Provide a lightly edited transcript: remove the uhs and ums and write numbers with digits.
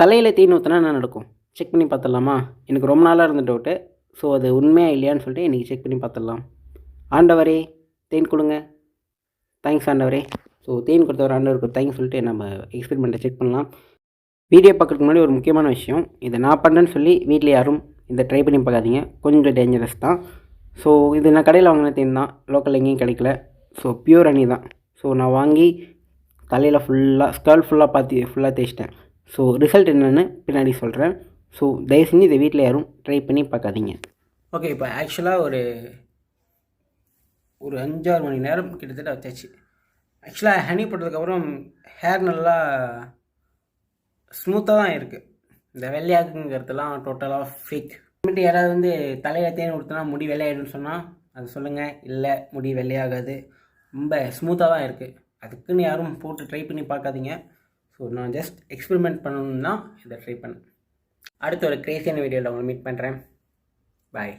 தலையில் தேன் ஊற்றினா என்ன நடக்கும்? செக் பண்ணி பார்த்துடலாமா? எனக்கு ரொம்ப நாளாக இருந்த டவுட்டு. ஸோ அது உண்மையா இல்லையான்னு சொல்லிட்டு இன்றைக்கி செக் பண்ணி பார்த்துடலாம். ஆண்டவரே தேன் கொடுங்க. தேங்க்ஸ் ஆண்டவரே. ஸோ தேன் கொடுத்தவர் ஆண்டவருக்கு தேங்க்ஸ் சொல்லிட்டு நம்ம எக்ஸ்பெரிமெண்ட்டை செக் பண்ணலாம். வீடியோ பார்க்குறதுக்கு முன்னாடி ஒரு முக்கியமான விஷயம், இதை நான் பண்ணுறேன்னு சொல்லி வீட்டில் யாரும் இதை ட்ரை பண்ணி பார்க்காதீங்க. கொஞ்சம் டேஞ்சரஸ் தான். ஸோ இது நான் கடையில் வாங்கின தேன் தான், லோக்கல் எங்கேயும் கிடைக்கல. ஸோ பியூர் ஹனி தான். ஸோ நான் வாங்கி தலையில் ஃபுல்லாக ஸ்கர்ட் ஃபுல்லாக தேய்ச்சிட்டேன். ஸோ ரிசல்ட் என்னென்னு பின்னாடி சொல்கிறேன். ஸோ தயவு செஞ்சு இதை வீட்டில் யாரும் ட்ரை பண்ணி பார்க்காதீங்க. ஓகே, இப்போ ஆக்சுவலாக ஒரு 5-6 மணி நேரம் கிட்டத்தட்ட வச்சாச்சு. ஆக்சுவலாக ஹனி போட்டதுக்கப்புறம் ஹேர் நல்லா ஸ்மூத்தாக தான் இருக்குது. இந்த வெள்ளையாக்குங்கிறதுலாம் டோட்டலாக ஃபேக். இனிமேட்டு யாராவது தலையில் தேன் ஊற்றினா முடி வெள்ளையாயிடுன்னு சொன்னால் அது சொல்லுங்கள். இல்லை, முடி வெள்ளையாகாது, ரொம்ப ஸ்மூத்தாக தான் இருக்குது. அதுக்குன்னு யாரும் போட்டு ட்ரை பண்ணி பார்க்காதீங்க. ஸோ நான் ஜஸ்ட் எக்ஸ்பெரிமெண்ட் பண்ணணுன்னு தான் இதை ட்ரை பண்ணேன். அடுத்த ஒரு கிரேசியான வீடியோவில் உங்களை மீட் பண்ணுறேன். பாய்.